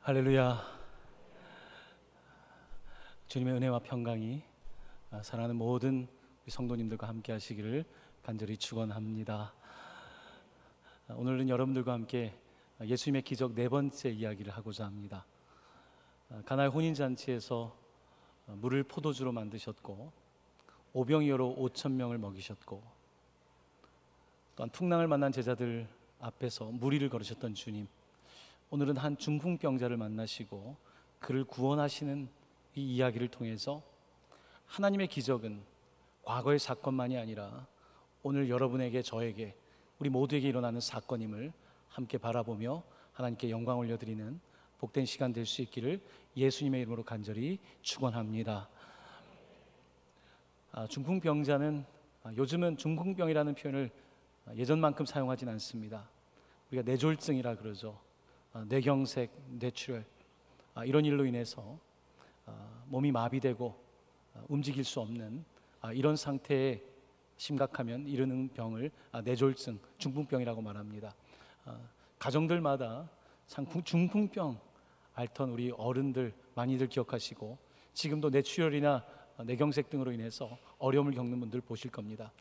할렐루야. 주님의 은혜와 평강이 사랑하는 모든 우리 성도님들과 함께 하시기를 간절히 축원합니다. 오늘은 여러분들과 함께 예수님의 기적 네 번째 이야기를 하고자 합니다. 가나의 혼인잔치에서 물을 포도주로 만드셨고 오병이어로 5천 명을 먹이셨고, 또한 풍랑을 만난 제자들 앞에서 무리를 걸으셨던 주님, 오늘은 한 중풍병자를 만나시고 그를 구원하시는 이 이야기를 통해서 하나님의 기적은 과거의 사건만이 아니라 오늘 여러분에게, 저에게, 우리 모두에게 일어나는 사건임을 함께 바라보며 하나님께 영광 올려드리는 복된 시간 될 수 있기를 예수님의 이름으로 간절히 축원합니다. 중풍병자는 요즘은 중풍병이라는 표현을 예전만큼 사용하진 않습니다. 우리가 뇌졸중이라 그러죠. 뇌경색, 뇌출혈, 이런 일로 인해서 몸이 마비되고 움직일 수 없는 이런 상태에 심각하면 이르는 병을 뇌졸중, 중풍병이라고 말합니다. 가정들마다 중풍병 앓던 우리 어른들 많이들 기억하시고, 지금도 뇌출혈이나 뇌경색 등으로 인해서 어려움을 겪는 분들 보실 겁니다.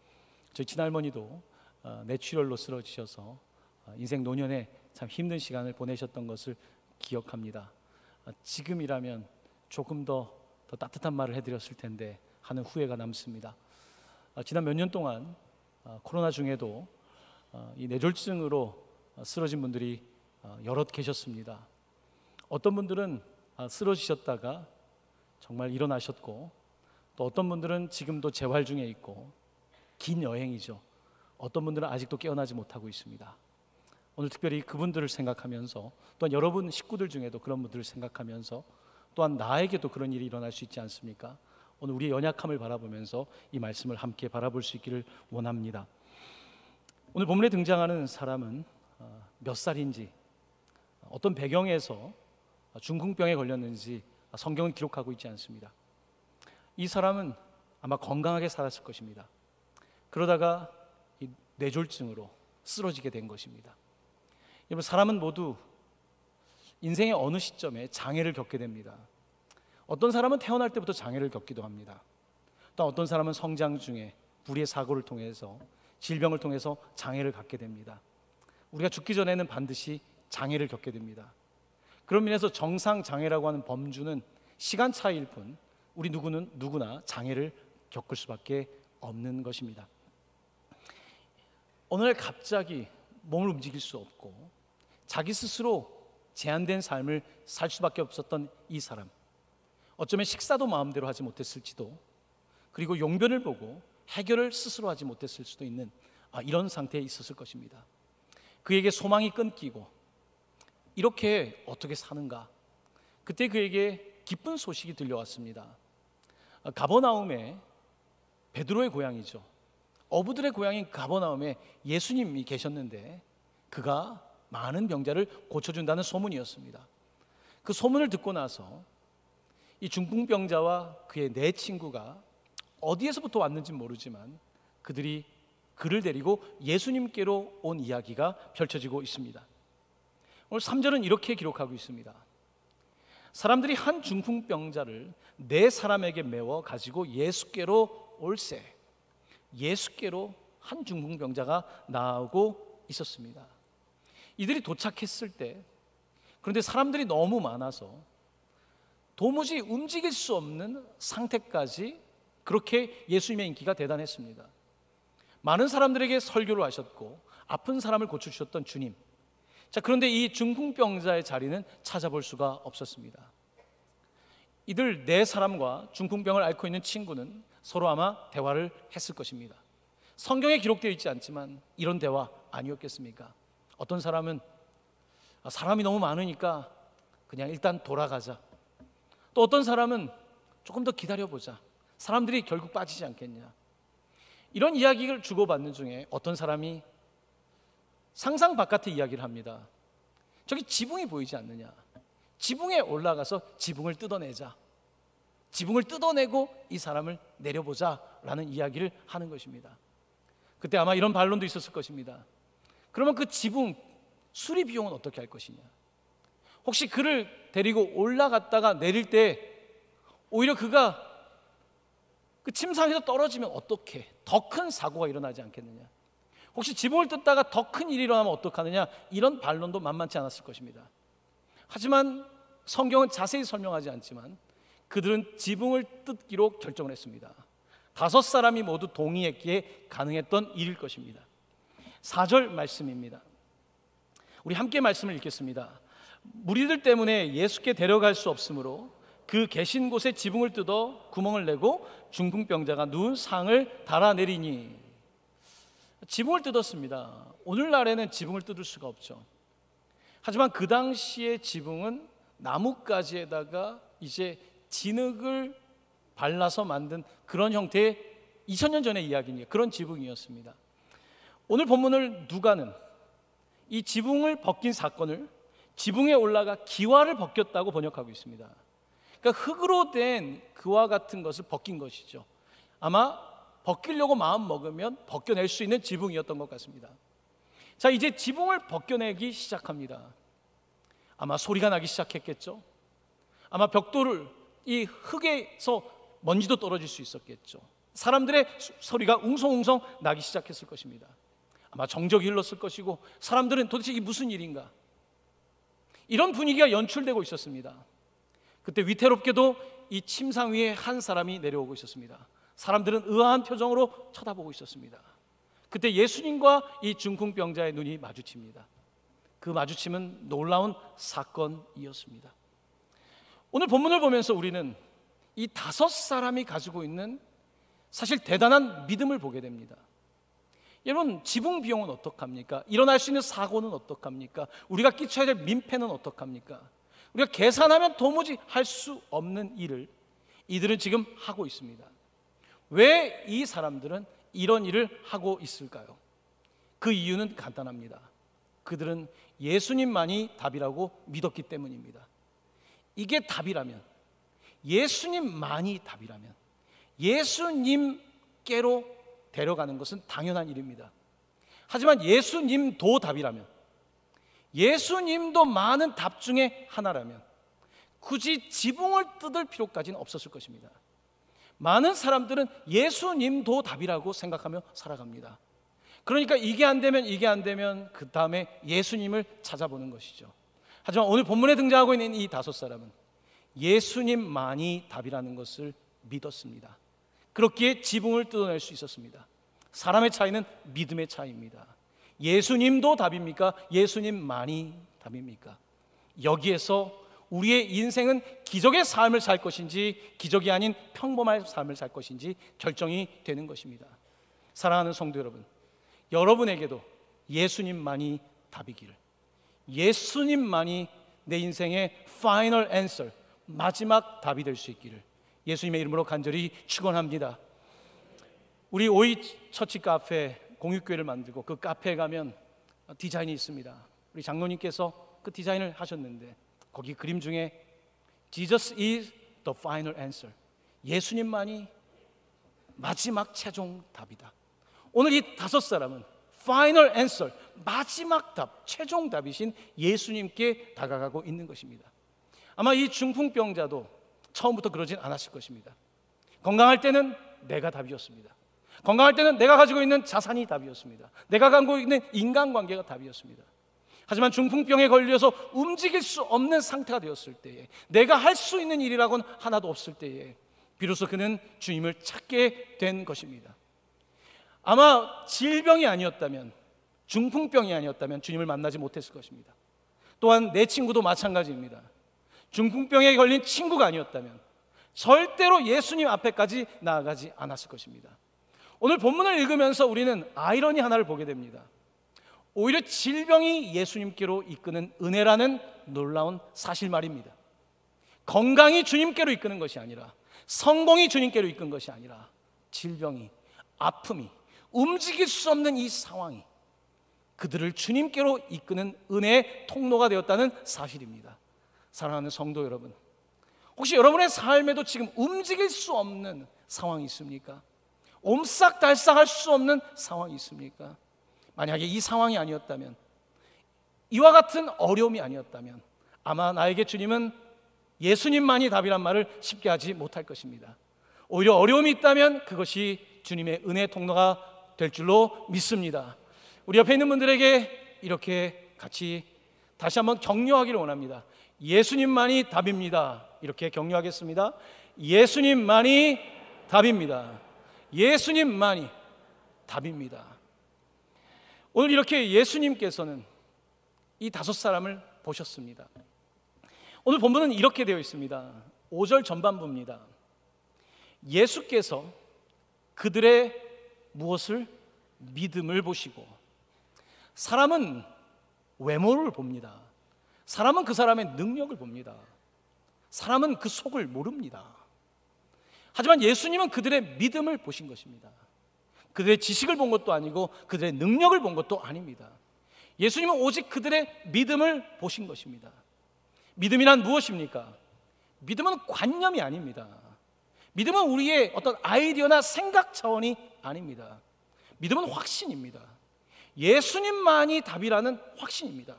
저희 친할머니도 뇌출혈로 쓰러지셔서 인생 노년에 참 힘든 시간을 보내셨던 것을 기억합니다. 지금이라면 조금 더 따뜻한 말을 해드렸을 텐데 하는 후회가 남습니다. 지난 몇 년 동안 코로나 중에도 이 뇌졸중으로 쓰러진 분들이 여럿 계셨습니다. 어떤 분들은 쓰러지셨다가 정말 일어나셨고, 또 어떤 분들은 지금도 재활 중에 있고, 긴 여행이죠. 어떤 분들은 아직도 깨어나지 못하고 있습니다. 오늘 특별히 그분들을 생각하면서, 또한 여러분 식구들 중에도 그런 분들을 생각하면서, 또한 나에게도 그런 일이 일어날 수 있지 않습니까? 오늘 우리의 연약함을 바라보면서 이 말씀을 함께 바라볼 수 있기를 원합니다. 오늘 본문에 등장하는 사람은 몇 살인지, 어떤 배경에서 중풍병에 걸렸는지 성경은 기록하고 있지 않습니다. 이 사람은 아마 건강하게 살았을 것입니다. 그러다가 이 뇌졸중으로 쓰러지게 된 것입니다. 여러분, 사람은 모두 인생의 어느 시점에 장애를 겪게 됩니다. 어떤 사람은 태어날 때부터 장애를 겪기도 합니다. 또 어떤 사람은 성장 중에 불의의 사고를 통해서, 질병을 통해서 장애를 갖게 됩니다. 우리가 죽기 전에는 반드시 장애를 겪게 됩니다. 그런 면에서 정상 장애라고 하는 범주는 시간 차이일 뿐 우리 누구나 장애를 겪을 수밖에 없는 것입니다. 어느 날 갑자기 몸을 움직일 수 없고 자기 스스로 제한된 삶을 살 수밖에 없었던 이 사람, 어쩌면 식사도 마음대로 하지 못했을지도, 그리고 용변을 보고 해결을 스스로 하지 못했을 수도 있는 이런 상태에 있었을 것입니다. 그에게 소망이 끊기고 이렇게 어떻게 사는가? 그때 그에게 기쁜 소식이 들려왔습니다. 가버나움에, 베드로의 고향이죠, 어부들의 고향인 가버나움에 예수님이 계셨는데 그가 많은 병자를 고쳐준다는 소문이었습니다. 그 소문을 듣고 나서 이 중풍병자와 그의 네 친구가 어디에서부터 왔는지 모르지만 그들이 그를 데리고 예수님께로 온 이야기가 펼쳐지고 있습니다. 오늘 3절은 이렇게 기록하고 있습니다. 사람들이 한 중풍병자를 네 사람에게 메워 가지고 예수께로 올세. 예수께로 한 중풍병자가 나오고 있었습니다. 이들이 도착했을 때, 그런데 사람들이 너무 많아서 도무지 움직일 수 없는 상태까지 그렇게 예수님의 인기가 대단했습니다. 많은 사람들에게 설교를 하셨고 아픈 사람을 고쳐주셨던 주님. 그런데 이 중풍병자의 자리는 찾아볼 수가 없었습니다. 이들 네 사람과 중풍병을 앓고 있는 친구는 서로 아마 대화를 했을 것입니다. 성경에 기록되어 있지 않지만 이런 대화 아니었겠습니까? 어떤 사람은 사람이 너무 많으니까 그냥 일단 돌아가자. 또 어떤 사람은 조금 더 기다려보자. 사람들이 결국 빠지지 않겠냐. 이런 이야기를 주고받는 중에 어떤 사람이 상상 바깥의 이야기를 합니다. 저기 지붕이 보이지 않느냐. 지붕에 올라가서 지붕을 뜯어내자. 지붕을 뜯어내고 이 사람을 내려보자 라는 이야기를 하는 것입니다. 그때 아마 이런 반론도 있었을 것입니다. 그러면 그 지붕 수리 비용은 어떻게 할 것이냐? 혹시 그를 데리고 올라갔다가 내릴 때 오히려 그가 그 침상에서 떨어지면 어떻게 더 큰 사고가 일어나지 않겠느냐, 혹시 지붕을 뜯다가 더 큰 일이 일어나면 어떡하느냐, 이런 반론도 만만치 않았을 것입니다. 하지만 성경은 자세히 설명하지 않지만 그들은 지붕을 뜯기로 결정을 했습니다. 5사람이 모두 동의했기에 가능했던 일일 것입니다. 4절 말씀입니다. 우리 함께 말씀을 읽겠습니다. 무리들 때문에 예수께 데려갈 수 없으므로 그 계신 곳에 지붕을 뜯어 구멍을 내고 중풍병자가 누운 상을 달아내리니. 지붕을 뜯었습니다. 오늘날에는 지붕을 뜯을 수가 없죠. 하지만 그 당시의 지붕은 나뭇가지에다가 이제 진흙을 발라서 만든 그런 형태의 2000년 전의 이야기니까 그런 지붕이었습니다. 오늘 본문을 누가는 이 지붕을 벗긴 사건을 지붕에 올라가 기와를 벗겼다고 번역하고 있습니다. 그러니까 흙으로 된 그와 같은 것을 벗긴 것이죠. 아마 벗기려고 마음 먹으면 벗겨낼 수 있는 지붕이었던 것 같습니다. 자, 이제 지붕을 벗겨내기 시작합니다. 아마 소리가 나기 시작했겠죠. 아마 벽돌을 이 흙에서 먼지도 떨어질 수 있었겠죠. 사람들의 소리가 웅성웅성 나기 시작했을 것입니다. 아마 정적이 흘렀을 것이고 사람들은 도대체 이게 무슨 일인가, 이런 분위기가 연출되고 있었습니다. 그때 위태롭게도 이 침상 위에 한 사람이 내려오고 있었습니다. 사람들은 의아한 표정으로 쳐다보고 있었습니다. 그때 예수님과 이 중풍병자의 눈이 마주칩니다. 그 마주침은 놀라운 사건이었습니다. 오늘 본문을 보면서 우리는 이 5사람이 가지고 있는 사실 대단한 믿음을 보게 됩니다. 여러분, 지붕 비용은 어떡합니까? 일어날 수 있는 사고는 어떡합니까? 우리가 끼쳐야 될 민폐는 어떡합니까? 우리가 계산하면 도무지 할 수 없는 일을 이들은 지금 하고 있습니다. 왜 이 사람들은 이런 일을 하고 있을까요? 그 이유는 간단합니다. 그들은 예수님만이 답이라고 믿었기 때문입니다. 이게 답이라면, 예수님만이 답이라면 예수님께로 데려가는 것은 당연한 일입니다. 하지만 예수님도 답이라면, 예수님도 많은 답 중에 하나라면 굳이 지붕을 뜯을 필요까지는 없었을 것입니다. 많은 사람들은 예수님도 답이라고 생각하며 살아갑니다. 그러니까 이게 안 되면 그 다음에 예수님을 찾아보는 것이죠. 하지만 오늘 본문에 등장하고 있는 이 5사람은 예수님만이 답이라는 것을 믿었습니다. 그렇기에 지붕을 뜯어낼 수 있었습니다. 사람의 차이는 믿음의 차이입니다. 예수님도 답입니까? 예수님만이 답입니까? 여기에서 우리의 인생은 기적의 삶을 살 것인지 기적이 아닌 평범한 삶을 살 것인지 결정이 되는 것입니다. 사랑하는 성도 여러분, 여러분에게도 예수님만이 답이기를, 예수님만이 내 인생의 final answer, 마지막 답이 될 수 있기를 예수님의 이름으로 간절히 축원합니다. 우리 오이 처치 카페 공유교회를 만들고 그 카페에 가면 디자인이 있습니다. 우리 장로님께서 그 디자인을 하셨는데 거기 그림 중에 Jesus is the final answer, 예수님만이 마지막 최종 답이다. 오늘 이 5사람은 final answer, 마지막 답, 최종 답이신 예수님께 다가가고 있는 것입니다. 아마 이 중풍병자도 처음부터 그러진 않았을 것입니다. 건강할 때는 내가 답이었습니다. 건강할 때는 내가 가지고 있는 자산이 답이었습니다. 내가 갖고 있는 인간관계가 답이었습니다. 하지만 중풍병에 걸려서 움직일 수 없는 상태가 되었을 때에, 내가 할 수 있는 일이라고는 하나도 없을 때에 비로소 그는 주님을 찾게 된 것입니다. 아마 질병이 아니었다면, 중풍병이 아니었다면 주님을 만나지 못했을 것입니다. 또한 내 친구도 마찬가지입니다. 중풍병에 걸린 친구가 아니었다면 절대로 예수님 앞에까지 나아가지 않았을 것입니다. 오늘 본문을 읽으면서 우리는 아이러니 하나를 보게 됩니다. 오히려 질병이 예수님께로 이끄는 은혜라는 놀라운 사실 말입니다. 건강이 주님께로 이끄는 것이 아니라, 성공이 주님께로 이끈 것이 아니라, 질병이, 아픔이, 움직일 수 없는 이 상황이 그들을 주님께로 이끄는 은혜의 통로가 되었다는 사실입니다. 사랑하는 성도 여러분, 혹시 여러분의 삶에도 지금 움직일 수 없는 상황이 있습니까? 옴싹달싹할 수 없는 상황이 있습니까? 만약에 이 상황이 아니었다면, 이와 같은 어려움이 아니었다면 아마 나에게 주님은 예수님만이 답이란 말을 쉽게 하지 못할 것입니다. 오히려 어려움이 있다면 그것이 주님의 은혜의 통로가 될 줄로 믿습니다. 우리 옆에 있는 분들에게 이렇게 같이 다시 한번 격려하기를 원합니다. 예수님만이 답입니다. 이렇게 격려하겠습니다. 예수님만이 답입니다. 예수님만이 답입니다. 오늘 이렇게 예수님께서는 이 5사람을 보셨습니다. 오늘 본문은 이렇게 되어 있습니다. 5절 전반부입니다. 예수께서 그들의 무엇을? 믿음을 보시고. 사람은 외모를 봅니다. 사람은 그 사람의 능력을 봅니다. 사람은 그 속을 모릅니다. 하지만 예수님은 그들의 믿음을 보신 것입니다. 그들의 지식을 본 것도 아니고 그들의 능력을 본 것도 아닙니다. 예수님은 오직 그들의 믿음을 보신 것입니다. 믿음이란 무엇입니까? 믿음은 관념이 아닙니다. 믿음은 우리의 어떤 아이디어나 생각 차원이 아닙니다. 믿음은 확신입니다. 예수님만이 답이라는 확신입니다.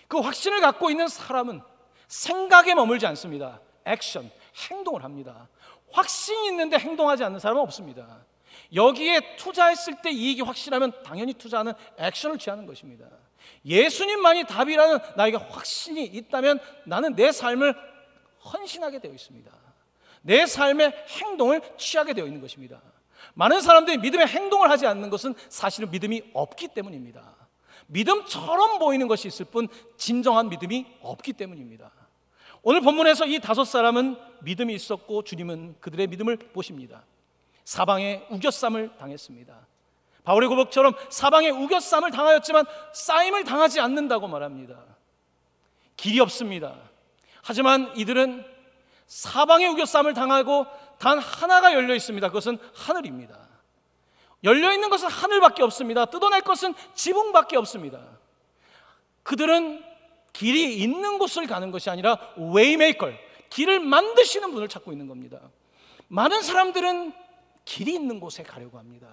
그 확신을 갖고 있는 사람은 생각에 머물지 않습니다. 액션, 행동을 합니다. 확신이 있는데 행동하지 않는 사람은 없습니다. 여기에 투자했을 때 이익이 확실하면 당연히 투자하는 액션을 취하는 것입니다. 예수님만이 답이라는 나에게 확신이 있다면 나는 내 삶을 헌신하게 되어 있습니다. 내 삶의 행동을 취하게 되어 있는 것입니다. 많은 사람들이 믿음의 행동을 하지 않는 것은 사실은 믿음이 없기 때문입니다. 믿음처럼 보이는 것이 있을 뿐 진정한 믿음이 없기 때문입니다. 오늘 본문에서 이 5사람은 믿음이 있었고 주님은 그들의 믿음을 보십니다. 사방에 우겨쌈을 당했습니다. 바울의 고백처럼 사방에 우겨쌈을 당하였지만 싸임을 당하지 않는다고 말합니다. 길이 없습니다. 하지만 이들은 사방에 우겨쌈을 당하고 단 하나가 열려 있습니다. 그것은 하늘입니다. 열려 있는 것은 하늘밖에 없습니다. 뜯어낼 것은 지붕밖에 없습니다. 그들은 길이 있는 곳을 가는 것이 아니라 웨이메이커, 길을 만드시는 분을 찾고 있는 겁니다. 많은 사람들은 길이 있는 곳에 가려고 합니다.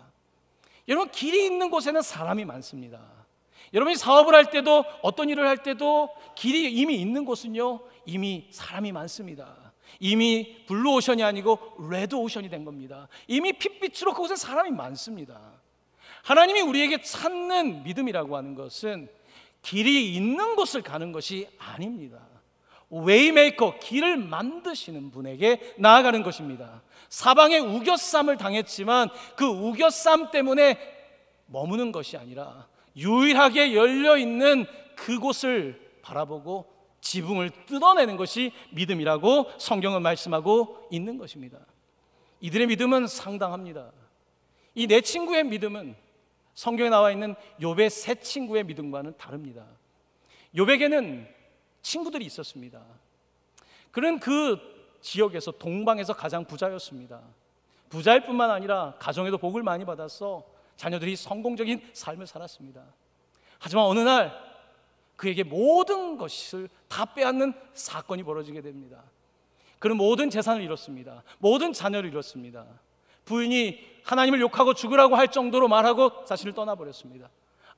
여러분, 길이 있는 곳에는 사람이 많습니다. 여러분이 사업을 할 때도 어떤 일을 할 때도 길이 이미 있는 곳은요, 이미 사람이 많습니다. 이미 블루오션이 아니고 레드오션이 된 겁니다. 이미 핏빛으로 그곳에 사람이 많습니다. 하나님이 우리에게 찾는 믿음이라고 하는 것은 길이 있는 곳을 가는 것이 아닙니다. 웨이메이커, 길을 만드시는 분에게 나아가는 것입니다. 사방에 우겨쌈을 당했지만 그 우겨쌈 때문에 머무는 것이 아니라 유일하게 열려있는 그곳을 바라보고 지붕을 뜯어내는 것이 믿음이라고 성경은 말씀하고 있는 것입니다. 이들의 믿음은 상당합니다. 이 네 친구의 믿음은 성경에 나와 있는 욥의 세 친구의 믿음과는 다릅니다. 욥에게는 친구들이 있었습니다. 그는 그 지역에서 동방에서 가장 부자였습니다. 부자일 뿐만 아니라 가정에도 복을 많이 받아서 자녀들이 성공적인 삶을 살았습니다. 하지만 어느 날 그에게 모든 것을 다 빼앗는 사건이 벌어지게 됩니다. 그는 모든 재산을 잃었습니다. 모든 자녀를 잃었습니다. 부인이 하나님을 욕하고 죽으라고 할 정도로 말하고 자신을 떠나버렸습니다.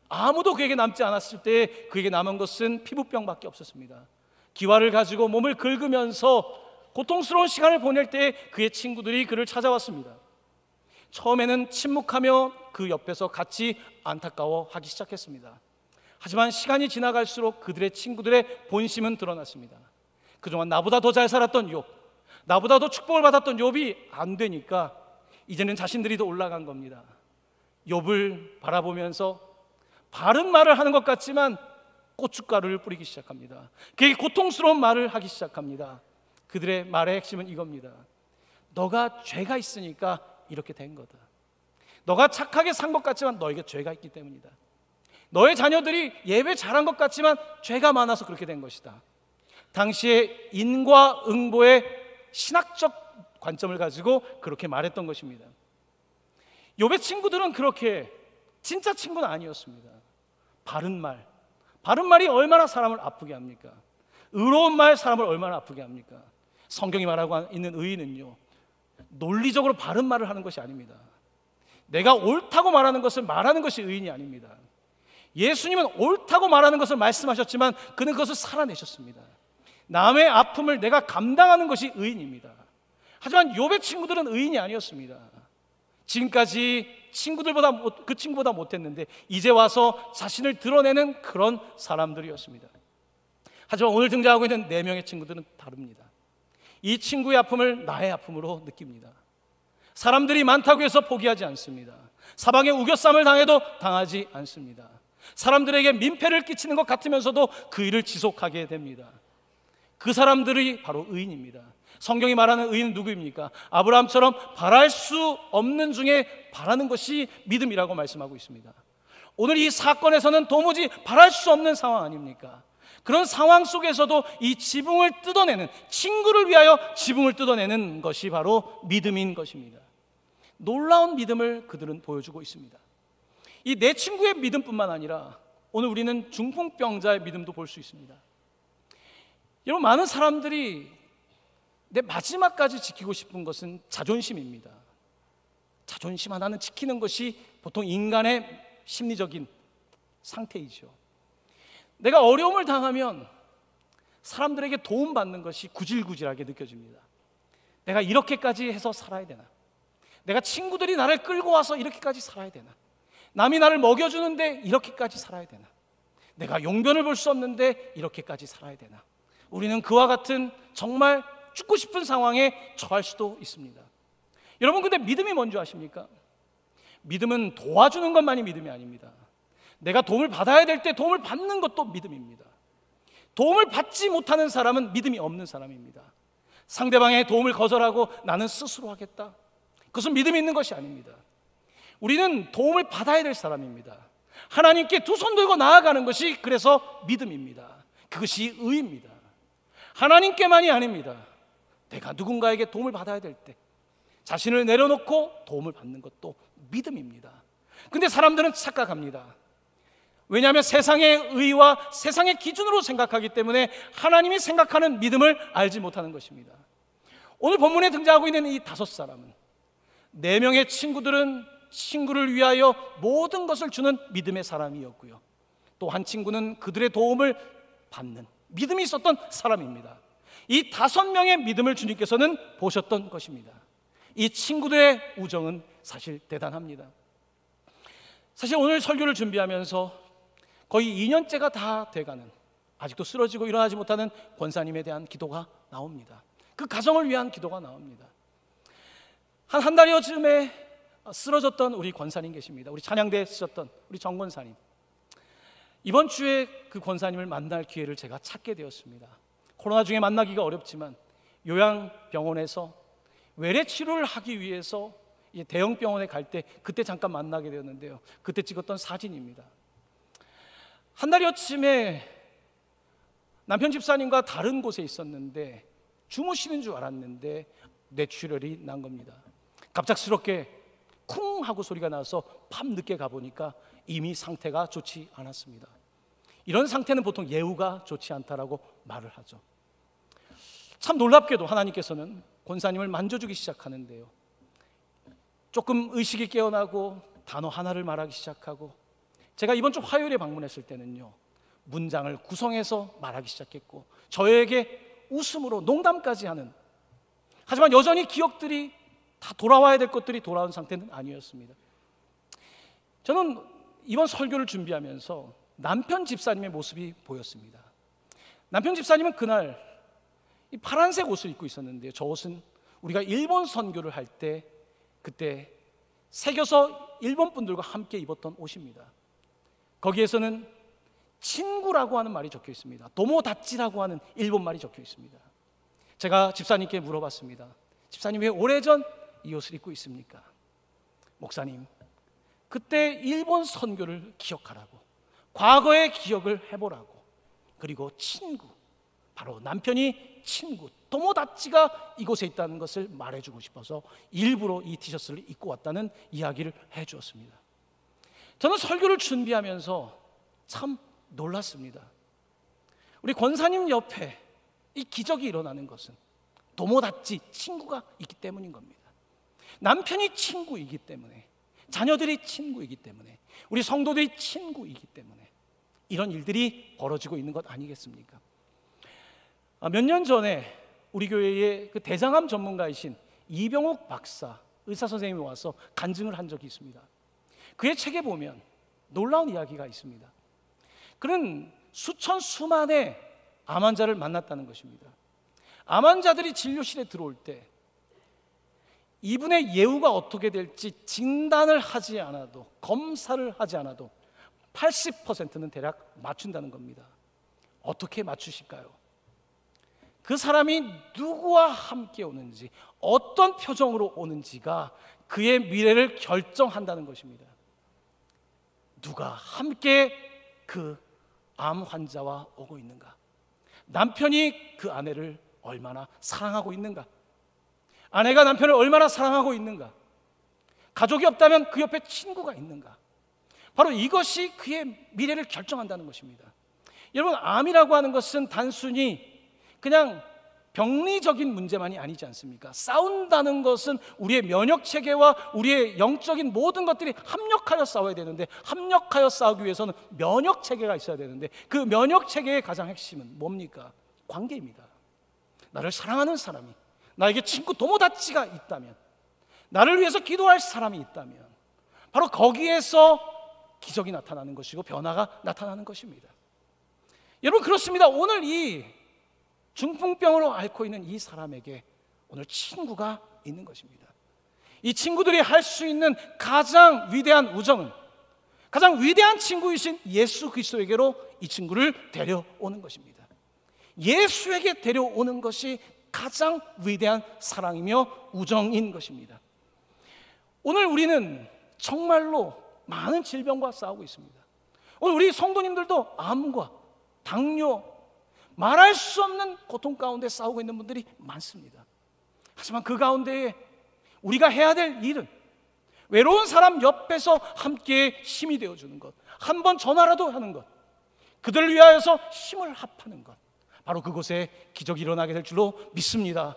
아무도 그에게 남지 않았을 때 그에게 남은 것은 피부병밖에 없었습니다. 기와를 가지고 몸을 긁으면서 고통스러운 시간을 보낼 때 그의 친구들이 그를 찾아왔습니다. 처음에는 침묵하며 그 옆에서 같이 안타까워하기 시작했습니다. 하지만 시간이 지나갈수록 그들의 친구들의 본심은 드러났습니다. 그동안 나보다 더 잘 살았던 욥, 나보다 더 축복을 받았던 욥이 안 되니까 이제는 자신들이 더 올라간 겁니다. 욥을 바라보면서 바른 말을 하는 것 같지만 고춧가루를 뿌리기 시작합니다. 그에게 고통스러운 말을 하기 시작합니다. 그들의 말의 핵심은 이겁니다. 너가 죄가 있으니까 이렇게 된 거다. 너가 착하게 산 것 같지만 너에게 죄가 있기 때문이다. 너의 자녀들이 예배 잘한 것 같지만 죄가 많아서 그렇게 된 것이다. 당시에 인과응보의 신학적 관점을 가지고 그렇게 말했던 것입니다. 욥의 친구들은 그렇게 진짜 친구는 아니었습니다. 바른 말이 얼마나 사람을 아프게 합니까? 의로운 말 사람을 얼마나 아프게 합니까? 성경이 말하고 있는 의인은요, 논리적으로 바른 말을 하는 것이 아닙니다. 내가 옳다고 말하는 것을 말하는 것이 의인이 아닙니다. 예수님은 옳다고 말하는 것을 말씀하셨지만 그는 그것을 살아내셨습니다. 남의 아픔을 내가 감당하는 것이 의인입니다. 하지만 욥의 친구들은 의인이 아니었습니다. 지금까지 그 친구보다 못했는데 이제 와서 자신을 드러내는 그런 사람들이었습니다. 하지만 오늘 등장하고 있는 4명의 친구들은 다릅니다. 이 친구의 아픔을 나의 아픔으로 느낍니다. 사람들이 많다고 해서 포기하지 않습니다. 사방에 우겨쌈을 당해도 당하지 않습니다. 사람들에게 민폐를 끼치는 것 같으면서도 그 일을 지속하게 됩니다. 그 사람들이 바로 의인입니다. 성경이 말하는 의인은 누구입니까? 아브라함처럼 바랄 수 없는 중에 바라는 것이 믿음이라고 말씀하고 있습니다. 오늘 이 사건에서는 도무지 바랄 수 없는 상황 아닙니까? 그런 상황 속에서도 이 지붕을 뜯어내는, 친구를 위하여 지붕을 뜯어내는 것이 바로 믿음인 것입니다. 놀라운 믿음을 그들은 보여주고 있습니다. 이 내 친구의 믿음뿐만 아니라 오늘 우리는 중풍병자의 믿음도 볼 수 있습니다. 여러분, 많은 사람들이 내 마지막까지 지키고 싶은 것은 자존심입니다. 자존심 하나는 지키는 것이 보통 인간의 심리적인 상태이죠. 내가 어려움을 당하면 사람들에게 도움받는 것이 구질구질하게 느껴집니다. 내가 이렇게까지 해서 살아야 되나? 내가 친구들이 나를 끌고 와서 이렇게까지 살아야 되나? 남이 나를 먹여주는데 이렇게까지 살아야 되나? 내가 용변을 볼 수 없는데 이렇게까지 살아야 되나? 우리는 그와 같은 정말 죽고 싶은 상황에 처할 수도 있습니다. 여러분, 근데 믿음이 뭔지 아십니까? 믿음은 도와주는 것만이 믿음이 아닙니다. 내가 도움을 받아야 될 때 도움을 받는 것도 믿음입니다. 도움을 받지 못하는 사람은 믿음이 없는 사람입니다. 상대방의 도움을 거절하고 나는 스스로 하겠다, 그것은 믿음이 있는 것이 아닙니다. 우리는 도움을 받아야 될 사람입니다. 하나님께 두 손 들고 나아가는 것이 그래서 믿음입니다. 그것이 의입니다. 하나님께만이 아닙니다. 내가 누군가에게 도움을 받아야 될 때 자신을 내려놓고 도움을 받는 것도 믿음입니다. 근데 사람들은 착각합니다. 왜냐하면 세상의 의와 세상의 기준으로 생각하기 때문에 하나님이 생각하는 믿음을 알지 못하는 것입니다. 오늘 본문에 등장하고 있는 이 5사람은 4명의 친구들은 친구를 위하여 모든 것을 주는 믿음의 사람이었고요, 또 한 친구는 그들의 도움을 받는 믿음이 있었던 사람입니다. 이 5명의 믿음을 주님께서는 보셨던 것입니다. 이 친구들의 우정은 사실 대단합니다. 사실 오늘 설교를 준비하면서 거의 2년째가 다 돼가는, 아직도 쓰러지고 일어나지 못하는 권사님에 대한 기도가 나옵니다. 그 가정을 위한 기도가 나옵니다. 한 달여 쯤에 쓰러졌던 우리 권사님 계십니다. 우리 찬양대에 쓰셨던 우리 정 권사님. 이번 주에 그 권사님을 만날 기회를 제가 찾게 되었습니다. 코로나 중에 만나기가 어렵지만 요양병원에서 외래 치료를 하기 위해서 대형 병원에 갈 때 그때 잠깐 만나게 되었는데요, 그때 찍었던 사진입니다. 한 달여쯤에 남편 집사님과 다른 곳에 있었는데 주무시는 줄 알았는데 뇌출혈이 난 겁니다. 갑작스럽게 쿵 하고 소리가 나서 밤늦게 가보니까 이미 상태가 좋지 않았습니다. 이런 상태는 보통 예후가 좋지 않다라고 말을 하죠. 참 놀랍게도 하나님께서는 권사님을 만져주기 시작하는데요, 조금 의식이 깨어나고 단어 하나를 말하기 시작하고, 제가 이번 주 화요일에 방문했을 때는요, 문장을 구성해서 말하기 시작했고 저에게 웃음으로 농담까지 하는, 하지만 여전히 기억들이 다 돌아와야 될 것들이 돌아온 상태는 아니었습니다. 저는 이번 설교를 준비하면서 남편 집사님의 모습이 보였습니다. 남편 집사님은 그날 이 파란색 옷을 입고 있었는데요, 저 옷은 우리가 일본 선교를 할 때 그때 새겨서 일본 분들과 함께 입었던 옷입니다. 거기에서는 친구라고 하는 말이 적혀 있습니다. 도모다치라고 하는 일본 말이 적혀 있습니다. 제가 집사님께 물어봤습니다. 집사님, 왜 오래전 이 옷을 입고 있습니까? 목사님, 그때 일본 선교를 기억하라고, 과거의 기억을 해보라고, 그리고 친구, 바로 남편이 친구 도모다치가 이곳에 있다는 것을 말해주고 싶어서 일부러 이 티셔츠를 입고 왔다는 이야기를 해주었습니다. 저는 설교를 준비하면서 참 놀랐습니다. 우리 권사님 옆에 이 기적이 일어나는 것은 도모다치, 친구가 있기 때문인 겁니다. 남편이 친구이기 때문에, 자녀들이 친구이기 때문에, 우리 성도들이 친구이기 때문에 이런 일들이 벌어지고 있는 것 아니겠습니까? 몇 년 전에 우리 교회의 그 대장암 전문가이신 이병욱 박사 의사 선생님이 와서 간증을 한 적이 있습니다. 그의 책에 보면 놀라운 이야기가 있습니다. 그는 수천수만의 암 환자를 만났다는 것입니다. 암 환자들이 진료실에 들어올 때 이분의 예후가 어떻게 될지 진단을 하지 않아도, 검사를 하지 않아도 80%는 대략 맞춘다는 겁니다. 어떻게 맞추실까요? 그 사람이 누구와 함께 오는지, 어떤 표정으로 오는지가 그의 미래를 결정한다는 것입니다. 누가 함께 그 암 환자와 오고 있는가? 남편이 그 아내를 얼마나 사랑하고 있는가? 아내가 남편을 얼마나 사랑하고 있는가? 가족이 없다면 그 옆에 친구가 있는가? 바로 이것이 그의 미래를 결정한다는 것입니다. 여러분, 암이라고 하는 것은 단순히 그냥 병리적인 문제만이 아니지 않습니까? 싸운다는 것은 우리의 면역체계와 우리의 영적인 모든 것들이 합력하여 싸워야 되는데, 합력하여 싸우기 위해서는 면역체계가 있어야 되는데, 그 면역체계의 가장 핵심은 뭡니까? 관계입니다. 나를 사랑하는 사람이, 나에게 친구 도모다치가 있다면, 나를 위해서 기도할 사람이 있다면 바로 거기에서 기적이 나타나는 것이고 변화가 나타나는 것입니다. 여러분, 그렇습니다. 오늘 이 중풍병으로 앓고 있는 이 사람에게 오늘 친구가 있는 것입니다. 이 친구들이 할 수 있는 가장 위대한 우정은 가장 위대한 친구이신 예수 그리스도에게로 이 친구를 데려오는 것입니다. 예수에게 데려오는 것이 가장 위대한 사랑이며 우정인 것입니다. 오늘 우리는 정말로 많은 질병과 싸우고 있습니다. 오늘 우리 성도님들도 암과 당뇨, 말할 수 없는 고통 가운데 싸우고 있는 분들이 많습니다. 하지만 그 가운데에 우리가 해야 될 일은 외로운 사람 옆에서 함께 힘이 되어주는 것, 한 번 전화라도 하는 것, 그들을 위하여서 힘을 합하는 것, 바로 그곳에 기적이 일어나게 될 줄로 믿습니다.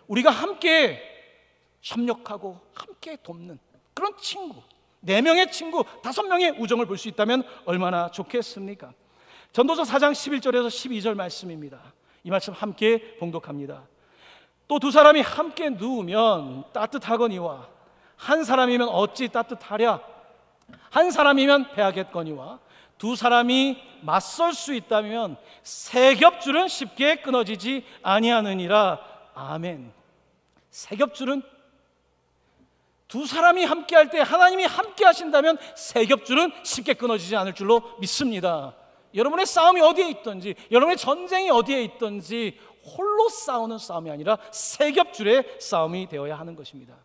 우리가 함께 협력하고 함께 돕는 그런 친구, 4명의 친구, 5명의 우정을 볼 수 있다면 얼마나 좋겠습니까? 전도서 4장 11절에서 12절 말씀입니다. 이 말씀 함께 봉독합니다. 또 두 사람이 함께 누우면 따뜻하거니와 한 사람이면 어찌 따뜻하랴? 한 사람이면 패하겠거니와 두 사람이 맞설 수 있다면 세 겹줄은 쉽게 끊어지지 아니하느니라. 아멘. 세 겹줄은 두 사람이 함께 할 때, 하나님이 함께 하신다면 세 겹줄은 쉽게 끊어지지 않을 줄로 믿습니다. 여러분의 싸움이 어디에 있든지, 여러분의 전쟁이 어디에 있든지 홀로 싸우는 싸움이 아니라 세 겹줄의 싸움이 되어야 하는 것입니다.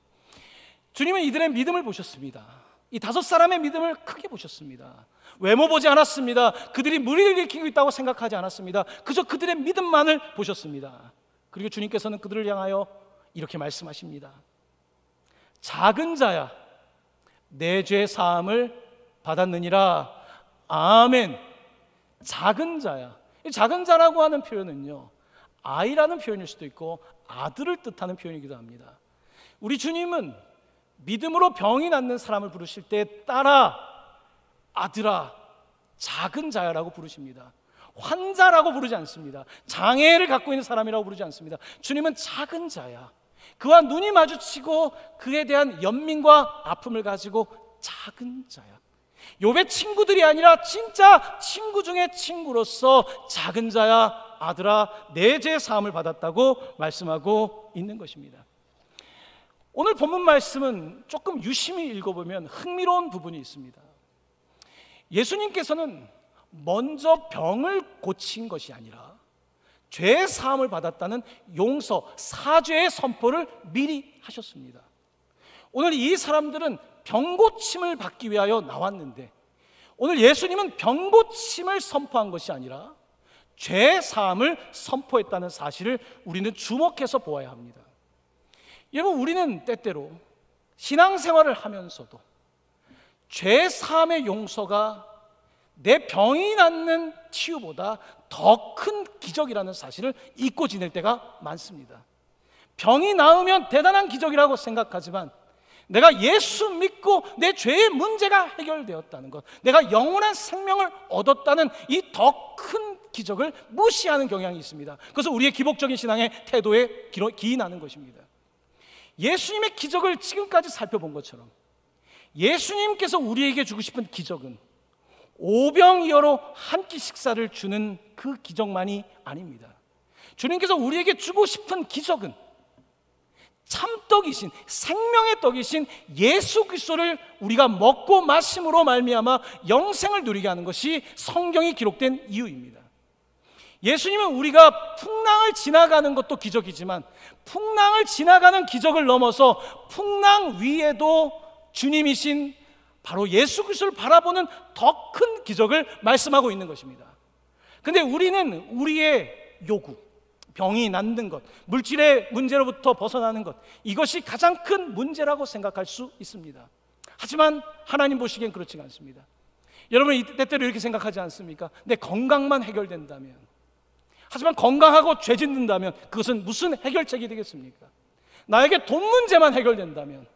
주님은 이들의 믿음을 보셨습니다. 이 5사람의 믿음을 크게 보셨습니다. 외모 보지 않았습니다. 그들이 무리를 일으키고 있다고 생각하지 않았습니다. 그저 그들의 믿음만을 보셨습니다. 그리고 주님께서는 그들을 향하여 이렇게 말씀하십니다. 작은 자야, 내 죄 사함을 받았느니라. 아멘. 작은 자야. 이 작은 자라고 하는 표현은요, 아이라는 표현일 수도 있고 아들을 뜻하는 표현이기도 합니다. 우리 주님은 믿음으로 병이 낫는 사람을 부르실 때 딸아, 아들아, 작은 자야라고 부르십니다. 환자라고 부르지 않습니다. 장애를 갖고 있는 사람이라고 부르지 않습니다. 주님은 작은 자야, 그와 눈이 마주치고 그에 대한 연민과 아픔을 가지고 작은 자야. 욥의 친구들이 아니라 진짜 친구 중에 친구로서 작은 자야, 아들아, 내 죄 사함을 받았다고 말씀하고 있는 것입니다. 오늘 본문 말씀은 조금 유심히 읽어보면 흥미로운 부분이 있습니다. 예수님께서는 먼저 병을 고친 것이 아니라 죄 사함을 받았다는 용서, 사죄의 선포를 미리 하셨습니다. 오늘 이 사람들은 병고침을 받기 위하여 나왔는데, 오늘 예수님은 병고침을 선포한 것이 아니라 죄 사함을 선포했다는 사실을 우리는 주목해서 보아야 합니다. 여러분, 우리는 때때로 신앙생활을 하면서도 죄 사함의 용서가 내 병이 낫는 치유보다 더 큰 기적이라는 사실을 잊고 지낼 때가 많습니다. 병이 나으면 대단한 기적이라고 생각하지만 내가 예수 믿고 내 죄의 문제가 해결되었다는 것, 내가 영원한 생명을 얻었다는 이 더 큰 기적을 무시하는 경향이 있습니다. 그래서 우리의 기복적인 신앙의 태도에 기인하는 것입니다. 예수님의 기적을 지금까지 살펴본 것처럼 예수님께서 우리에게 주고 싶은 기적은 오병이어로 한 끼 식사를 주는 그 기적만이 아닙니다. 주님께서 우리에게 주고 싶은 기적은 참떡이신, 생명의 떡이신 예수 그리스도를 우리가 먹고 마심으로 말미암아 영생을 누리게 하는 것이 성경이 기록된 이유입니다. 예수님은 우리가 풍랑을 지나가는 것도 기적이지만 풍랑을 지나가는 기적을 넘어서 풍랑 위에도 주님이신 바로 예수 그리스도를 바라보는 더 큰 기적을 말씀하고 있는 것입니다. 그런데 우리는 우리의 요구, 병이 낫는 것, 물질의 문제로부터 벗어나는 것, 이것이 가장 큰 문제라고 생각할 수 있습니다. 하지만 하나님 보시기엔 그렇지 않습니다. 여러분 때때로 이렇게 생각하지 않습니까? 내 건강만 해결된다면, 하지만 건강하고 죄 짓는다면 그것은 무슨 해결책이 되겠습니까? 나에게 돈 문제만 해결된다면,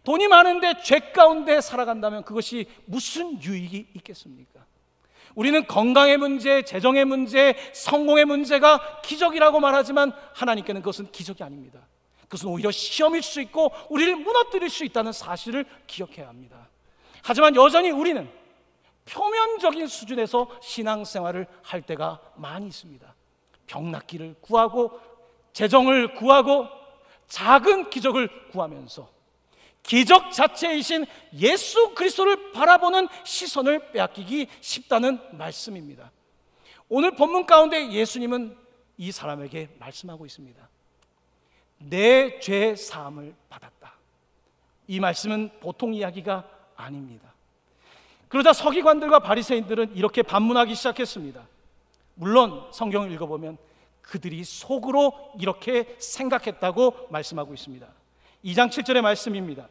돈이 많은데 죄 가운데 살아간다면 그것이 무슨 유익이 있겠습니까? 우리는 건강의 문제, 재정의 문제, 성공의 문제가 기적이라고 말하지만 하나님께는 그것은 기적이 아닙니다. 그것은 오히려 시험일 수 있고 우리를 무너뜨릴 수 있다는 사실을 기억해야 합니다. 하지만 여전히 우리는 표면적인 수준에서 신앙생활을 할 때가 많이 있습니다. 병 낫기를 구하고 재정을 구하고 작은 기적을 구하면서 기적 자체이신 예수 그리스도를 바라보는 시선을 빼앗기기 쉽다는 말씀입니다. 오늘 본문 가운데 예수님은 이 사람에게 말씀하고 있습니다. 내 죄 사함을 받았다. 이 말씀은 보통 이야기가 아닙니다. 그러자 서기관들과 바리새인들은 이렇게 반문하기 시작했습니다. 물론 성경을 읽어보면 그들이 속으로 이렇게 생각했다고 말씀하고 있습니다. 2장 7절의 말씀입니다.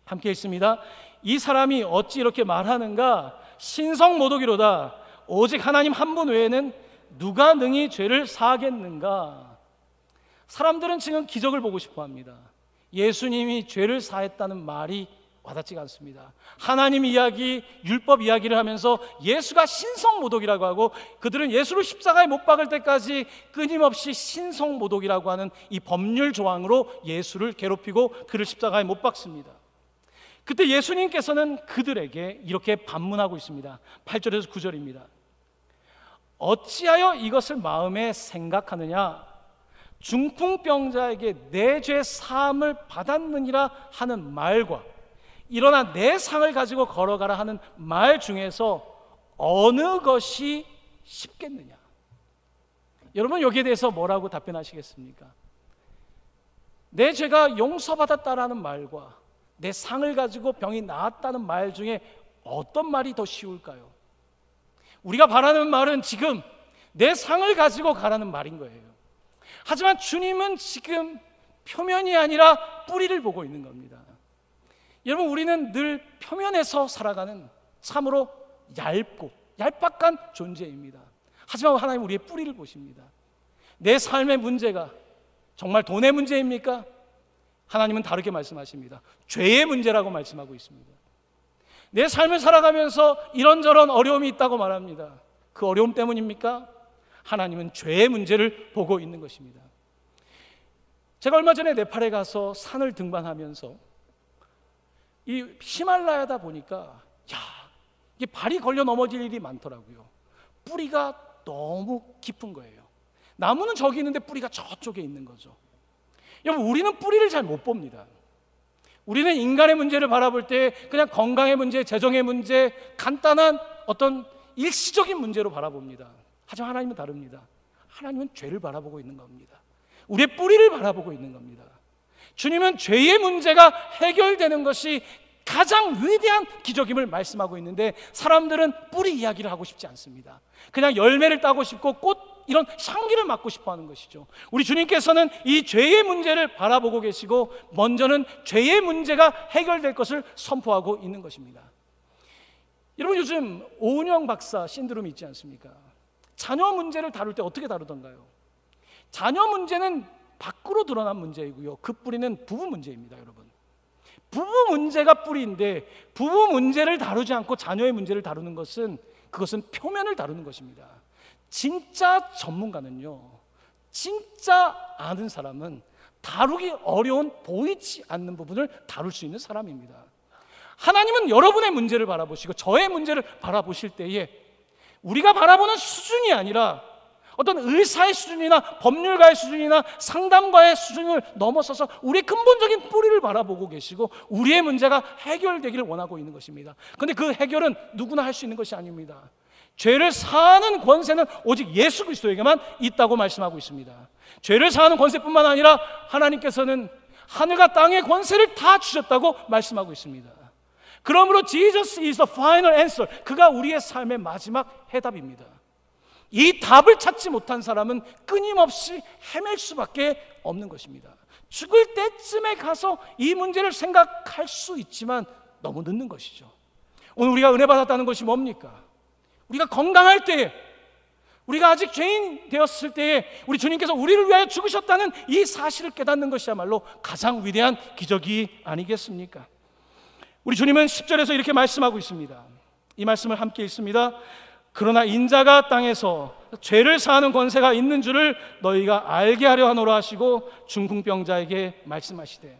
함께 읽습니다. 이 사람이 어찌 이렇게 말하는가? 신성모독이로다. 오직 하나님 한 분 외에는 누가 능히 죄를 사하겠는가? 사람들은 지금 기적을 보고 싶어 합니다. 예수님이 죄를 사했다는 말이 와닿지가 않습니다. 하나님 이야기, 율법 이야기를 하면서 예수가 신성모독이라고 하고 그들은 예수를 십자가에 못 박을 때까지 끊임없이 신성모독이라고 하는 이 법률 조항으로 예수를 괴롭히고 그를 십자가에 못 박습니다. 그때 예수님께서는 그들에게 이렇게 반문하고 있습니다. 8절에서 9절입니다. 어찌하여 이것을 마음에 생각하느냐? 중풍병자에게 내 죄 사함을 받았느니라 하는 말과 일어나 내 상을 가지고 걸어가라 하는 말 중에서 어느 것이 쉽겠느냐? 여러분 여기에 대해서 뭐라고 답변하시겠습니까? 내 죄가 용서받았다라는 말과 내 상을 가지고 병이 나았다는 말 중에 어떤 말이 더 쉬울까요? 우리가 바라는 말은 지금 내 상을 가지고 가라는 말인 거예요. 하지만 주님은 지금 표면이 아니라 뿌리를 보고 있는 겁니다. 여러분 우리는 늘 표면에서 살아가는 참으로 얇고 얄팍한 존재입니다. 하지만 하나님 우리의 뿌리를 보십니다. 내 삶의 문제가 정말 돈의 문제입니까? 하나님은 다르게 말씀하십니다. 죄의 문제라고 말씀하고 있습니다. 내 삶을 살아가면서 이런저런 어려움이 있다고 말합니다. 그 어려움 때문입니까? 하나님은 죄의 문제를 보고 있는 것입니다. 제가 얼마 전에 네팔에 가서 산을 등반하면서 이 히말라야다 보니까 이게 발이 걸려 넘어질 일이 많더라고요. 뿌리가 너무 깊은 거예요. 나무는 저기 있는데 뿌리가 저쪽에 있는 거죠. 여러분 우리는 뿌리를 잘 못 봅니다. 우리는 인간의 문제를 바라볼 때 그냥 건강의 문제, 재정의 문제, 간단한 어떤 일시적인 문제로 바라봅니다. 하지만 하나님은 다릅니다. 하나님은 죄를 바라보고 있는 겁니다. 우리의 뿌리를 바라보고 있는 겁니다. 주님은 죄의 문제가 해결되는 것이 가장 위대한 기적임을 말씀하고 있는데 사람들은 뿌리 이야기를 하고 싶지 않습니다. 그냥 열매를 따고 싶고 꽃 이런 향기를 맡고 싶어 하는 것이죠. 우리 주님께서는 이 죄의 문제를 바라보고 계시고 먼저는 죄의 문제가 해결될 것을 선포하고 있는 것입니다. 여러분 요즘 오은영 박사 신드롬이 있지 않습니까? 자녀 문제를 다룰 때 어떻게 다루던가요? 자녀 문제는 밖으로 드러난 문제이고요. 그 뿌리는 부부 문제입니다, 여러분. 부부 문제가 뿌리인데 부부 문제를 다루지 않고 자녀의 문제를 다루는 것은 그것은 표면을 다루는 것입니다. 진짜 전문가는요, 진짜 아는 사람은 다루기 어려운 보이지 않는 부분을 다룰 수 있는 사람입니다. 하나님은 여러분의 문제를 바라보시고 저의 문제를 바라보실 때에 우리가 바라보는 수준이 아니라 어떤 의사의 수준이나 법률가의 수준이나 상담가의 수준을 넘어서서 우리의 근본적인 뿌리를 바라보고 계시고 우리의 문제가 해결되기를 원하고 있는 것입니다. 그런데 그 해결은 누구나 할 수 있는 것이 아닙니다. 죄를 사하는 권세는 오직 예수 그리스도에게만 있다고 말씀하고 있습니다. 죄를 사하는 권세뿐만 아니라 하나님께서는 하늘과 땅의 권세를 다 주셨다고 말씀하고 있습니다. 그러므로 Jesus is the final answer. 그가 우리의 삶의 마지막 해답입니다. 이 답을 찾지 못한 사람은 끊임없이 헤맬 수밖에 없는 것입니다. 죽을 때쯤에 가서 이 문제를 생각할 수 있지만 너무 늦는 것이죠. 오늘 우리가 은혜 받았다는 것이 뭡니까? 우리가 건강할 때에, 우리가 아직 죄인 되었을 때에 우리 주님께서 우리를 위하여 죽으셨다는 이 사실을 깨닫는 것이야말로 가장 위대한 기적이 아니겠습니까? 우리 주님은 10절에서 이렇게 말씀하고 있습니다. 이 말씀을 함께 읽습니다. 그러나 인자가 땅에서 죄를 사하는 권세가 있는 줄을 너희가 알게 하려 하노라 하시고 중풍병자에게 말씀하시되,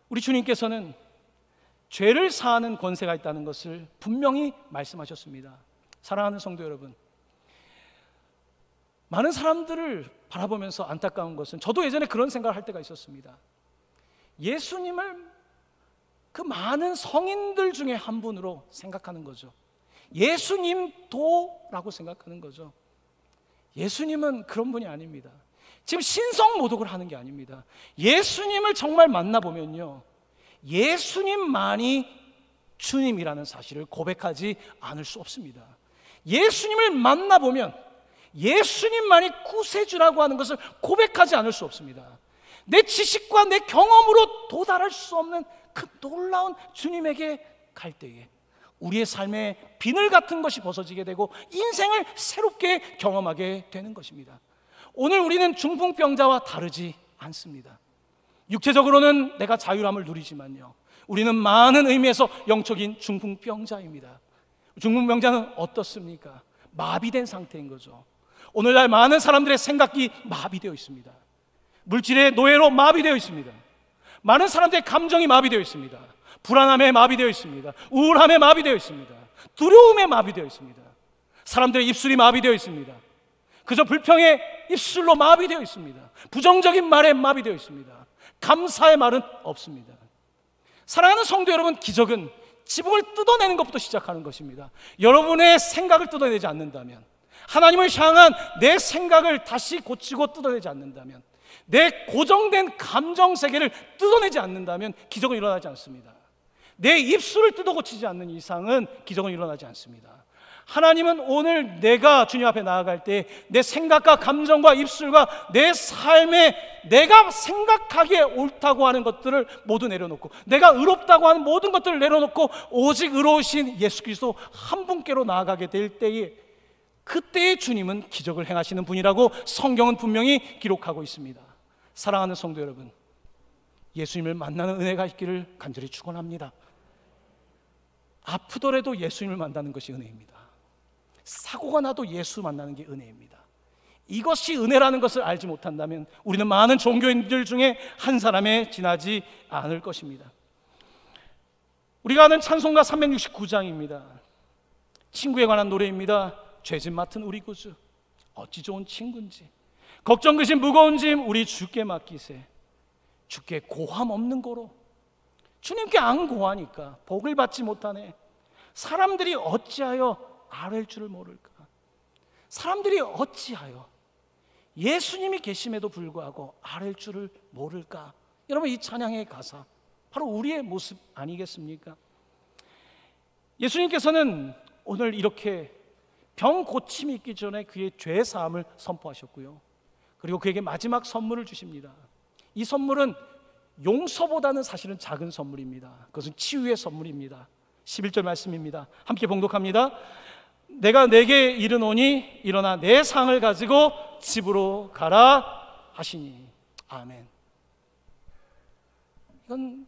우리 주님께서는 죄를 사하는 권세가 있다는 것을 분명히 말씀하셨습니다. 사랑하는 성도 여러분, 많은 사람들을 바라보면서 안타까운 것은, 저도 예전에 그런 생각을 할 때가 있었습니다. 예수님을 그 많은 성인들 중에 한 분으로 생각하는 거죠. 예수님도라고 생각하는 거죠. 예수님은 그런 분이 아닙니다. 지금 신성모독을 하는 게 아닙니다. 예수님을 정말 만나보면요, 예수님만이 주님이라는 사실을 고백하지 않을 수 없습니다. 예수님을 만나보면 예수님만이 구세주라고 하는 것을 고백하지 않을 수 없습니다. 내 지식과 내 경험으로 도달할 수 없는 그 놀라운 주님에게 갈 때에 우리의 삶에 비늘 같은 것이 벗어지게 되고 인생을 새롭게 경험하게 되는 것입니다. 오늘 우리는 중풍병자와 다르지 않습니다. 육체적으로는 내가 자유함을 누리지만요, 우리는 많은 의미에서 영적인 중풍병자입니다. 중풍병자는 어떻습니까? 마비된 상태인 거죠. 오늘날 많은 사람들의 생각이 마비되어 있습니다. 물질의 노예로 마비되어 있습니다. 많은 사람들의 감정이 마비되어 있습니다. 불안함에 마비되어 있습니다. 우울함에 마비되어 있습니다. 두려움에 마비되어 있습니다. 사람들의 입술이 마비되어 있습니다. 그저 불평의 입술로 마비되어 있습니다. 부정적인 말에 마비되어 있습니다. 감사의 말은 없습니다. 사랑하는 성도 여러분, 기적은 지붕을 뜯어내는 것부터 시작하는 것입니다. 여러분의 생각을 뜯어내지 않는다면, 하나님을 향한 내 생각을 다시 고치고 뜯어내지 않는다면, 내 고정된 감정 세계를 뜯어내지 않는다면 기적은 일어나지 않습니다. 내 입술을 뜯어 고치지 않는 이상은 기적은 일어나지 않습니다. 하나님은 오늘 내가 주님 앞에 나아갈 때 내 생각과 감정과 입술과 내 삶에 내가 생각하기에 옳다고 하는 것들을 모두 내려놓고, 내가 의롭다고 하는 모든 것들을 내려놓고 오직 의로우신 예수 그리스도 한 분께로 나아가게 될 때에, 그때의 주님은 기적을 행하시는 분이라고 성경은 분명히 기록하고 있습니다. 사랑하는 성도 여러분, 예수님을 만나는 은혜가 있기를 간절히 축원합니다. 아프더라도 예수님을 만나는 것이 은혜입니다. 사고가 나도 예수 만나는 게 은혜입니다. 이것이 은혜라는 것을 알지 못한다면 우리는 많은 종교인들 중에 한 사람에 지나지 않을 것입니다. 우리가 아는 찬송가 369장입니다. 친구에 관한 노래입니다. 죄짐 맡은 우리 구주, 어찌 좋은 친구인지, 걱정 그심 무거운 짐 우리 주께 맡기세. 주께 고함 없는 고로, 주님께 안 고하니까 복을 받지 못하네. 사람들이 어찌하여 아랠 줄을 모를까? 사람들이 어찌하여 예수님이 계심에도 불구하고 아랠 줄을 모를까? 여러분, 이 찬양의 가사 바로 우리의 모습 아니겠습니까? 예수님께서는 오늘 이렇게 병 고침이 있기 전에 그의 죄 사함을 선포하셨고요, 그리고 그에게 마지막 선물을 주십니다. 이 선물은 용서보다는 사실은 작은 선물입니다. 그것은 치유의 선물입니다. 11절 말씀입니다. 함께 봉독합니다. 내가 내게 이르노니 일어나 내 상을 가지고 집으로 가라 하시니. 아멘. 이건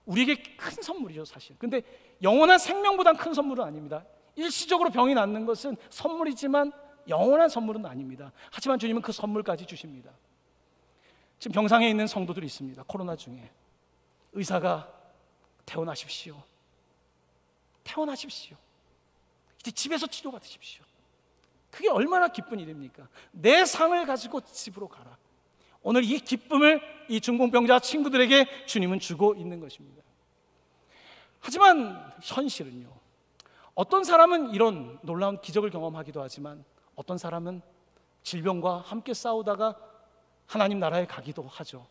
우리에게 큰 선물이죠, 사실. 근데 영원한 생명보단 큰 선물은 아닙니다. 일시적으로 병이 낫는 것은 선물이지만 영원한 선물은 아닙니다. 하지만 주님은 그 선물까지 주십니다. 지금 병상에 있는 성도들이 있습니다. 코로나 중에. 의사가 퇴원하십시오. 퇴원하십시오. 이제 집에서 치료받으십시오. 그게 얼마나 기쁜 일입니까? 내 상을 가지고 집으로 가라. 오늘 이 기쁨을 이 중풍병자 친구들에게 주님은 주고 있는 것입니다. 하지만 현실은요, 어떤 사람은 이런 놀라운 기적을 경험하기도 하지만 어떤 사람은 질병과 함께 싸우다가 하나님 나라에 가기도 하죠.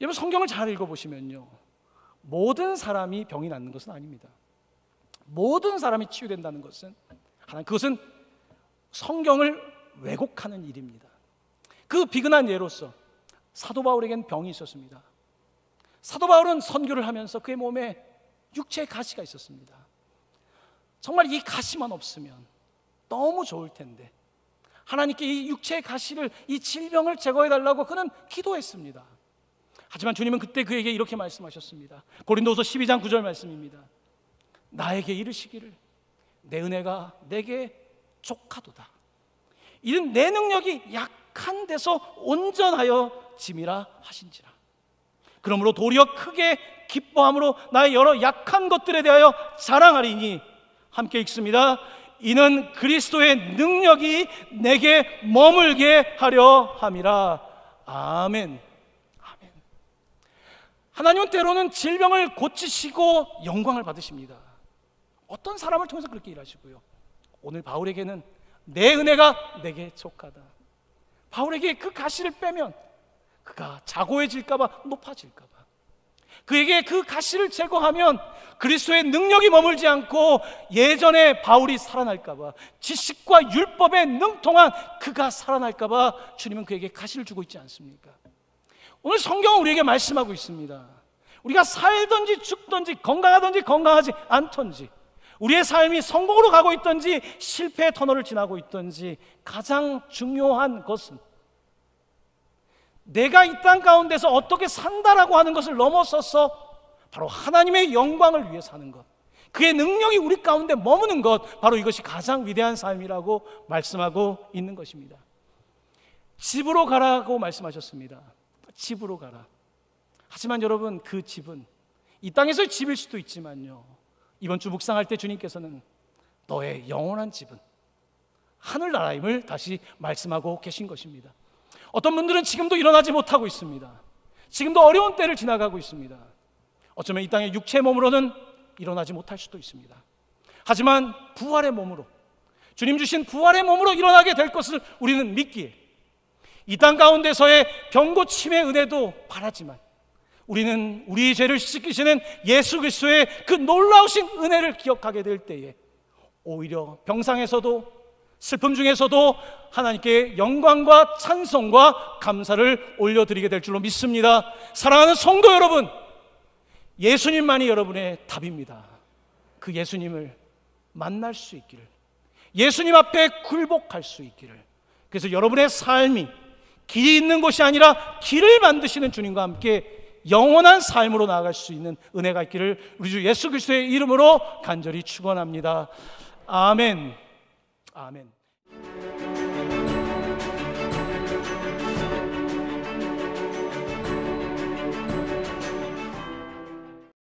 여러분, 성경을 잘 읽어보시면요, 모든 사람이 병이 낫는 것은 아닙니다. 모든 사람이 치유된다는 것은 그것은 성경을 왜곡하는 일입니다. 그 비근한 예로서 사도 바울에겐 병이 있었습니다. 사도 바울은 선교를 하면서 그의 몸에 육체의 가시가 있었습니다. 정말 이 가시만 없으면 너무 좋을 텐데 하나님께 이 육체의 가시를, 이 질병을 제거해달라고 그는 기도했습니다. 하지만 주님은 그때 그에게 이렇게 말씀하셨습니다. 고린도서 12장 9절 말씀입니다. 나에게 이르시기를 내 은혜가 내게 족하도다. 이는 내 능력이 약한 데서 온전하여 짐이라 하신지라. 그러므로 도리어 크게 기뻐함으로 나의 여러 약한 것들에 대하여 자랑하리니, 함께 읽습니다. 이는 그리스도의 능력이 내게 머물게 하려 함이라. 아멘. 아멘. 하나님은 때로는 질병을 고치시고 영광을 받으십니다. 어떤 사람을 통해서 그렇게 일하시고요, 오늘 바울에게는 내 은혜가 내게 족하다. 바울에게 그 가시를 빼면 그가 자고해질까봐, 높아질까봐, 그에게 그 가시를 제거하면 그리스도의 능력이 머물지 않고 예전에 바울이 살아날까봐, 지식과 율법에 능통한 그가 살아날까봐 주님은 그에게 가시를 주고 있지 않습니까? 오늘 성경은 우리에게 말씀하고 있습니다. 우리가 살든지 죽든지 건강하든지 건강하지 않든지, 우리의 삶이 성공으로 가고 있든지 실패의 터널을 지나고 있든지, 가장 중요한 것은 내가 이 땅 가운데서 어떻게 산다라고 하는 것을 넘어서서 바로 하나님의 영광을 위해 사는 것, 그의 능력이 우리 가운데 머무는 것, 바로 이것이 가장 위대한 삶이라고 말씀하고 있는 것입니다. 집으로 가라고 말씀하셨습니다. 집으로 가라. 하지만 여러분, 그 집은 이 땅에서의 집일 수도 있지만요, 이번 주 묵상할 때 주님께서는 너의 영원한 집은 하늘나라임을 다시 말씀하고 계신 것입니다. 어떤 분들은 지금도 일어나지 못하고 있습니다. 지금도 어려운 때를 지나가고 있습니다. 어쩌면 이 땅의 육체의 몸으로는 일어나지 못할 수도 있습니다. 하지만 부활의 몸으로, 주님 주신 부활의 몸으로 일어나게 될 것을 우리는 믿기에, 이 땅 가운데서의 병고침의 은혜도 바라지만 우리는 우리의 죄를 씻기시는 예수 그리스도의 그 놀라우신 은혜를 기억하게 될 때에 오히려 병상에서도, 슬픔 중에서도 하나님께 영광과 찬송과 감사를 올려드리게 될 줄로 믿습니다. 사랑하는 성도 여러분, 예수님만이 여러분의 답입니다. 그 예수님을 만날 수 있기를, 예수님 앞에 굴복할 수 있기를, 그래서 여러분의 삶이 길이 있는 곳이 아니라 길을 만드시는 주님과 함께 영원한 삶으로 나아갈 수 있는 은혜가 있기를 우리 주 예수 그리스도의 이름으로 간절히 축원합니다. 아멘. 아멘.